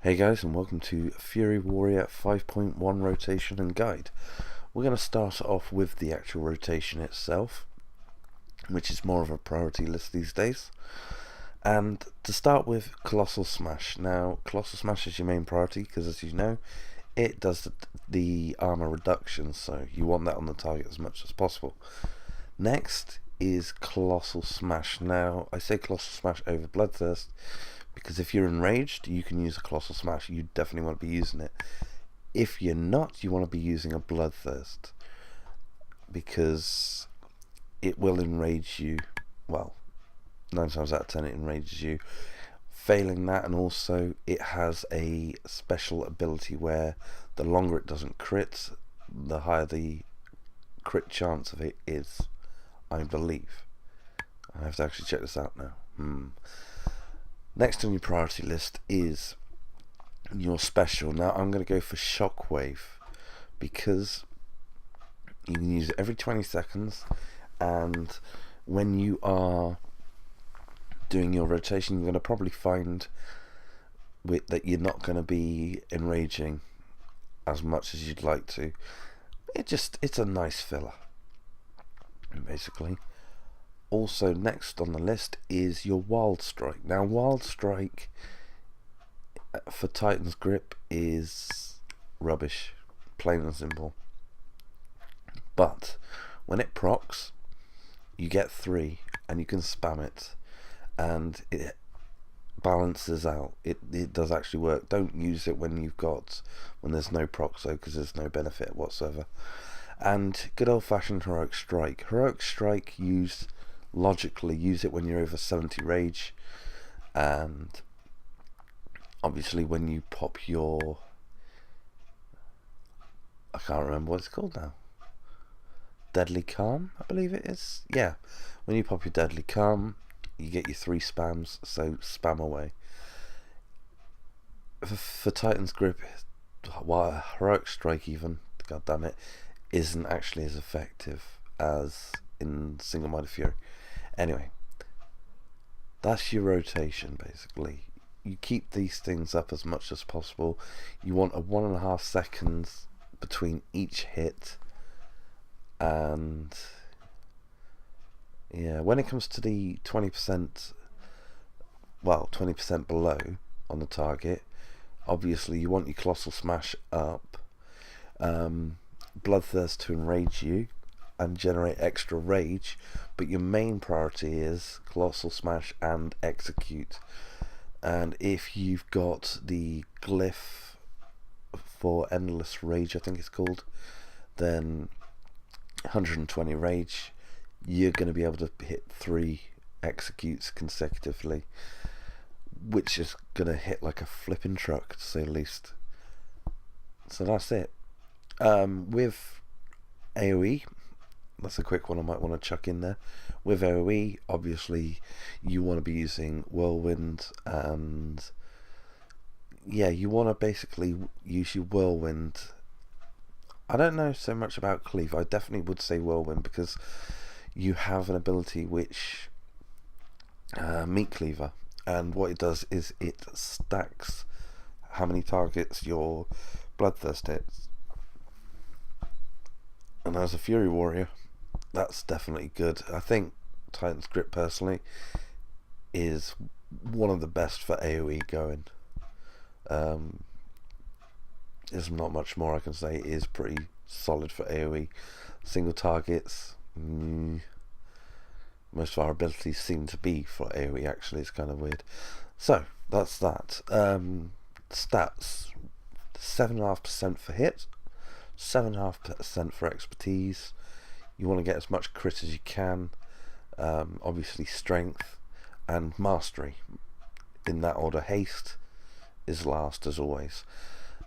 Hey guys, and welcome to Fury Warrior 5.1 rotation and guide. We're going to start off with the actual rotation itself, which is more of a priority list these days. And to start with, Colossal Smash. Now, Colossal Smash is your main priority because, as you know, it does the armor reduction, so you want that on the target as much as possible. Next is Colossal Smash. Now, I say Colossal Smash over Bloodthirst because if you're enraged, you can use a Colossal Smash. You definitely want to be using it. If you're not, you want to be using a Bloodthirst because it will enrage you. Well, 9 times out of 10 it enrages you. Failing that, and also it has a special ability where the longer it doesn't crit, the higher the crit chance of it is, I believe. I have to actually check this out now. Next on your priority list is your special. Now I'm going to go for Shockwave because you can use it every 20 seconds, and when you are doing your rotation, you're going to probably find that you're not going to be enraging as much as you'd like to. It's a nice filler, basically. Also, next on the list is your Wild Strike. Now, Wild Strike for Titan's Grip is rubbish, plain and simple. But when it procs, you get 3, and you can spam it, and it balances out. It does actually work. Don't use it when there's no proc, though, because there's no benefit whatsoever. And good old-fashioned Heroic Strike. Heroic Strike logically use it when you're over 70 rage, and obviously when you pop your, I can't remember what it's called now, Deadly Calm, I believe it is. Yeah, when you pop your Deadly Calm, you get your 3 spams, so spam away. For Titan's Grip, Heroic Strike even, god damn it, isn't actually as effective as in Single Minded Fury. Anyway, that's your rotation basically. You keep these things up as much as possible. You want a 1.5 seconds between each hit, and yeah, when it comes to the 20%, well, 20% below on the target, obviously you want your Colossal Smash up, Bloodthirst to enrage you and generate extra rage, but your main priority is Colossal Smash and Execute. And if you've got the glyph for Endless Rage, I think it's called, then 120 rage, you're going to be able to hit 3 executes consecutively, which is going to hit like a flipping truck, to say the least. So that's it. With AoE, that's a quick one I might want to chuck in there. With AoE, obviously you want to be using Whirlwind, and yeah, you want to basically use your Whirlwind. I don't know so much about Cleave. I definitely would say Whirlwind because you have an ability which Meat Cleaver, and what it does is it stacks how many targets your Bloodthirst hits. And as a Fury Warrior, that's definitely good. I think Titan's Grip personally is one of the best for AoE going. There's not much more I can say. It is pretty solid for AoE. Single targets, most of our abilities seem to be for AoE actually. It's kind of weird. So that's that. Stats: 7.5% for hit, 7.5% for expertise. You want to get as much crit as you can. Obviously strength and mastery, in that order. Haste is last as always.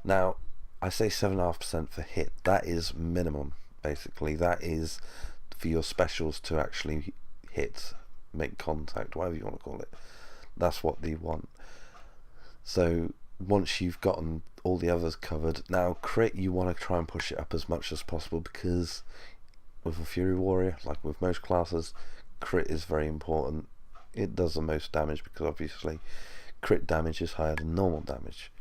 Now I say 7.5% for hit. That is minimum basically. That is for your specials to actually hit, make contact, whatever you want to call it. That's what they want. So once you've gotten all the others covered, now crit, you want to try and push it up as much as possible, because with a Fury Warrior, like with most classes, crit is very important. It does the most damage because obviously crit damage is higher than normal damage.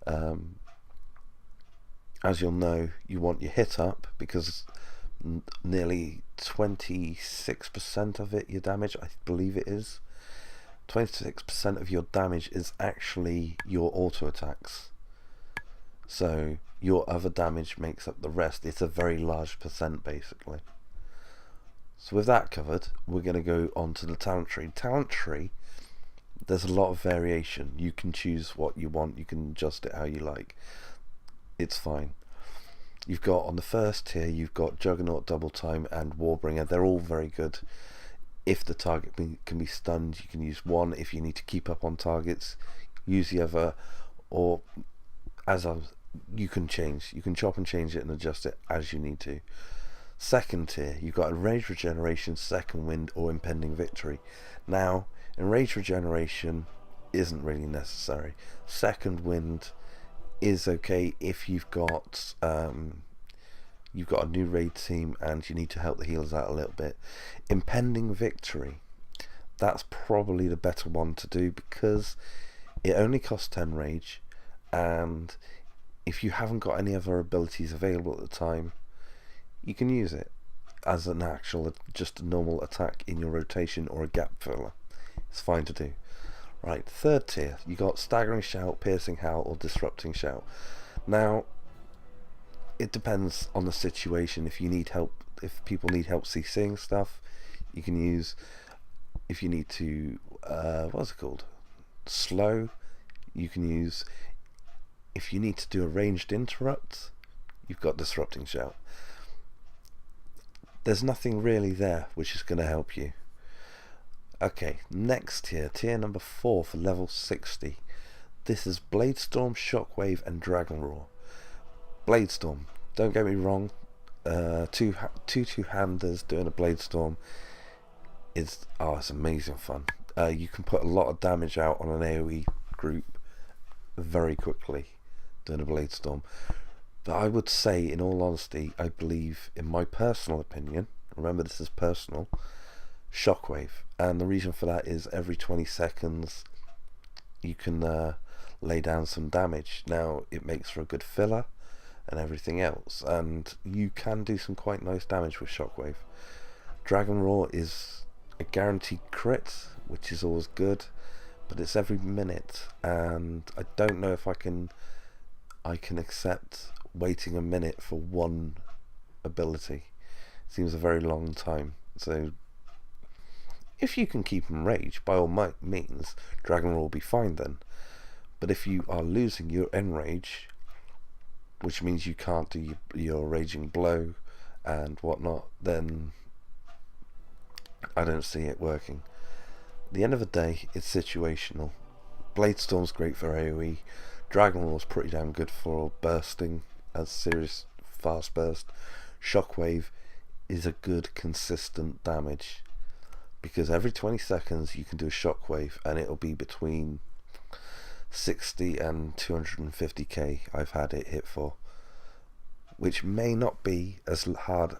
As you'll know, you want your hit up because nearly 26% of it, your damage, I believe it is, 26% of your damage is actually your auto attacks. So your other damage makes up the rest. It's a very large percent, basically. So with that covered, we're going to go on to the talent tree. Talent tree, there's a lot of variation. You can choose what you want. You can adjust it how you like. It's fine. You've got, on the first tier, you've got Juggernaut, Double Time, and Warbringer. They're all very good. If the target can be stunned, you can use one. If you need to keep up on targets, use the other. Or, you can change. You can chop and change it and adjust it as you need to. Second tier, you've got Enraged Regeneration, Second Wind, or Impending Victory. Now, Enraged Regeneration isn't really necessary. Second Wind is okay if you've got a new raid team and you need to help the healers out a little bit. Impending Victory, that's probably the better one to do because it only costs 10 rage, and if you haven't got any other abilities available at the time, you can use it as an actual, just a normal attack in your rotation or a gap filler. It's fine to do. Right, third tier, you got Staggering Shout, Piercing Howl, or Disrupting Shout. Now, it depends on the situation. If you need help, if people need help CCing stuff, you can use. If you need to, what's it called? Slow, you can use. If you need to do a ranged interrupt, you've got Disrupting Shout. There's nothing really there which is going to help you. Okay, next tier, tier number 4 for level 60. This is Bladestorm, Shockwave, and Dragon Roar. Bladestorm, don't get me wrong, two-handers doing a Bladestorm is, it's amazing fun. You can put a lot of damage out on an AoE group very quickly doing a Bladestorm. But I would say, in all honesty, I believe, in my personal opinion, remember this is personal, Shockwave. And the reason for that is every 20 seconds you can lay down some damage. Now, it makes for a good filler and everything else, and you can do some quite nice damage with Shockwave. Dragon Roar is a guaranteed crit, which is always good, but it's every minute, and I don't know if I can accept waiting a minute for one ability. It seems a very long time. So if you can keep enraged, by all means, Dragon Roar will be fine then. But if you are losing your enrage, which means you can't do your Raging Blow and whatnot, then I don't see it working. At the end of the day, it's situational. Bladestorm's great for AoE. Dragon Roar's pretty damn good for bursting as serious fast burst. Shockwave is a good consistent damage because every 20 seconds you can do a Shockwave and it'll be between 60 and 250k I've had it hit for, which may not be as hard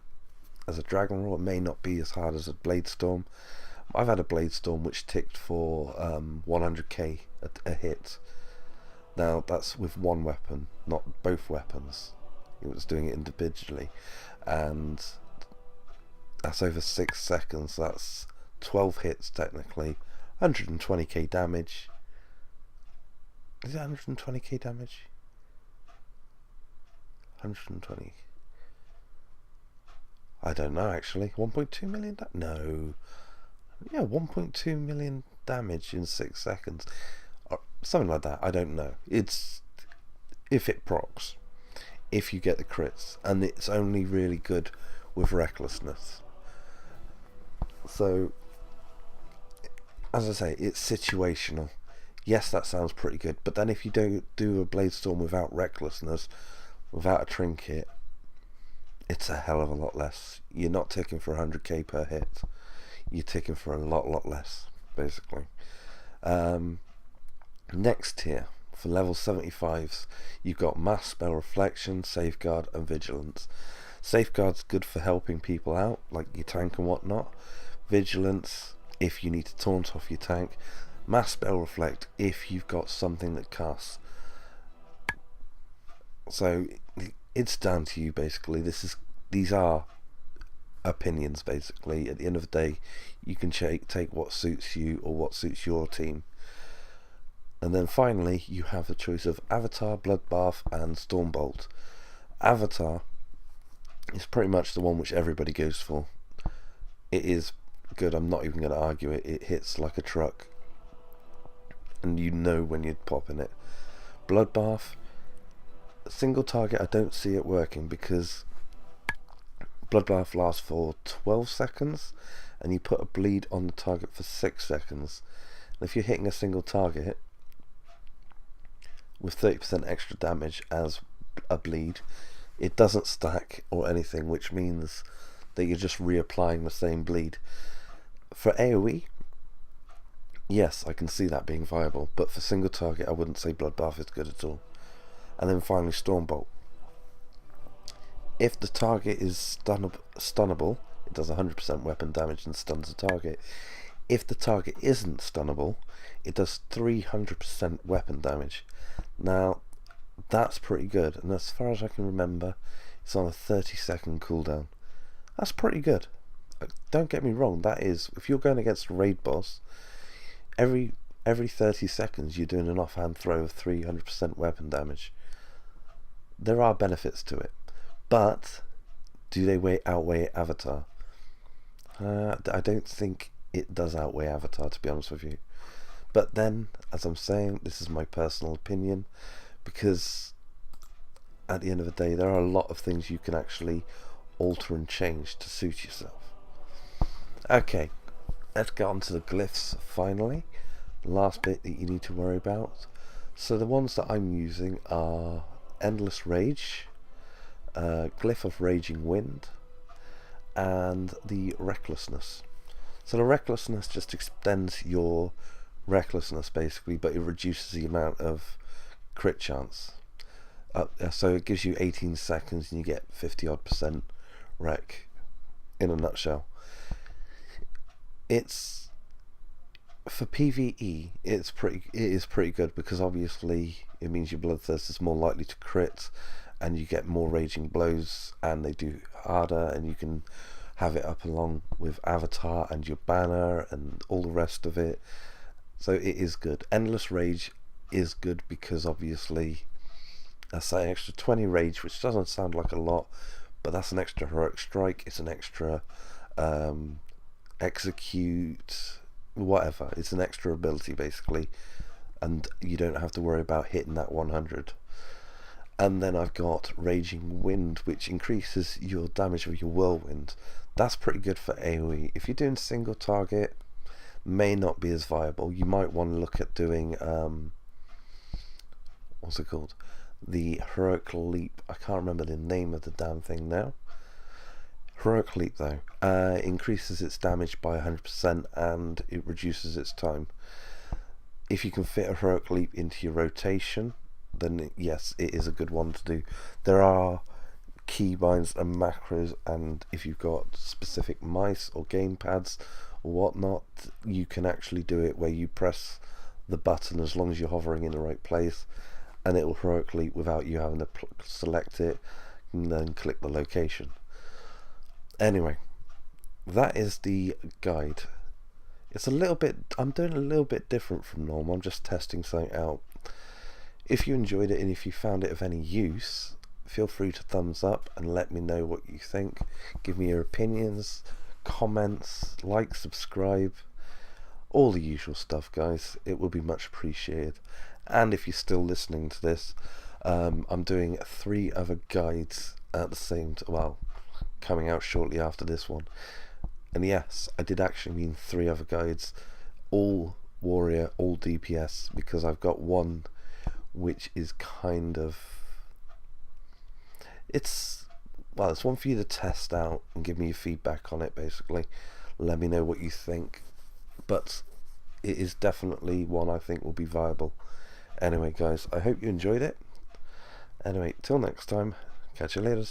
as a Dragon Roar, may not be as hard as a Bladestorm. I've had a Bladestorm which ticked for 100k a hit. Now that's with one weapon, not both weapons. It was doing it individually, and that's over 6 seconds. That's 12 hits technically, 120k damage. Is it 120k damage? 120. I don't know actually. 1.2 million? No. Yeah, 1.2 million damage in 6 seconds. Or something like that. I don't know. It's if it procs. If you get the crits. And it's only really good with recklessness. So, as I say, it's situational. Yes, that sounds pretty good, but then if you don't do a Bladestorm without recklessness, without a trinket, it's a hell of a lot less. You're not ticking for 100k per hit. You're ticking for a lot less, basically. Next tier, for level 75s, you've got Mass Spell Reflection, Safeguard, and Vigilance. Safeguard's good for helping people out, like your tank and whatnot. Vigilance, if you need to taunt off your tank. Mass Spell Reflect, if you've got something that casts So it's down to you basically. These are opinions basically. At the end of the day, you can take what suits you or what suits your team. And then finally, you have the choice of Avatar, Bloodbath, and Stormbolt. Avatar is pretty much the one which everybody goes for. It is good, I'm not even going to argue it. It hits like a truck, and you know when you're popping it. Bloodbath, single target, I don't see it working because Bloodbath lasts for 12 seconds, and you put a bleed on the target for 6 seconds. And if you're hitting a single target with 30% extra damage as a bleed, it doesn't stack or anything, which means that you're just reapplying the same bleed. For AoE, yes, I can see that being viable, but for single target I wouldn't say Bloodbath is good at all. And then finally Stormbolt. If the target is stunnable, it does 100% weapon damage and stuns the target. If the target isn't stunnable, it does 300% weapon damage. Now, that's pretty good, and as far as I can remember, it's on a 30-second cooldown. That's pretty good. Don't get me wrong, that is, if you're going against a raid boss, every 30 seconds you're doing an offhand throw of 300% weapon damage. There are benefits to it, but do they outweigh Avatar? I don't think it does outweigh Avatar, to be honest with you. But then, as I'm saying, this is my personal opinion, because at the end of the day, there are a lot of things you can actually alter and change to suit yourself. Okay, let's get on to the glyphs finally. The last bit that you need to worry about. So the ones that I'm using are Endless Rage, Glyph of Raging Wind, and the Recklessness. So the Recklessness just extends your recklessness basically, but it reduces the amount of crit chance. So it gives you 18 seconds and you get 50% rec, in a nutshell. It's for PvE, it is pretty good, because obviously it means your bloodthirst is more likely to crit, and you get more raging blows, and they do harder, and you can have it up along with Avatar and your banner and all the rest of it. So it is good. Endless Rage is good because obviously that's an extra 20 rage, which doesn't sound like a lot, but that's an extra heroic strike, it's an extra execute, whatever. It's an extra ability basically, and you don't have to worry about hitting that 100. And then I've got Raging Wind, which increases your damage with your whirlwind. That's pretty good for AoE. If you're doing single target, may not be as viable. You might want to look at doing what's it called, the Heroic Leap. I can't remember the name of the damn thing now. Heroic Leap though increases its damage by 100% and it reduces its time. If you can fit a Heroic Leap into your rotation, then yes, it is a good one to do. There are keybinds and macros, and if you've got specific mice or gamepads or whatnot, you can actually do it where you press the button as long as you're hovering in the right place, and it will Heroic Leap without you having to select it and then click the location. Anyway, that is the guide. It's a little bit, I'm doing a little bit different from normal. I'm just testing something out. If you enjoyed it and if you found it of any use, feel free to thumbs up and let me know what you think. Give me your opinions, comments, like, subscribe, all the usual stuff, guys. It will be much appreciated. And if you're still listening to this, I'm doing 3 other guides at the same time, well, coming out shortly after this one. And yes, I did actually mean 3 other guides, all warrior, all DPS, because I've got one which is kind of, it's one for you to test out and give me your feedback on it basically. Let me know what you think, but it is definitely one I think will be viable. Anyway guys, I hope you enjoyed it. Anyway, till next time, catch you later.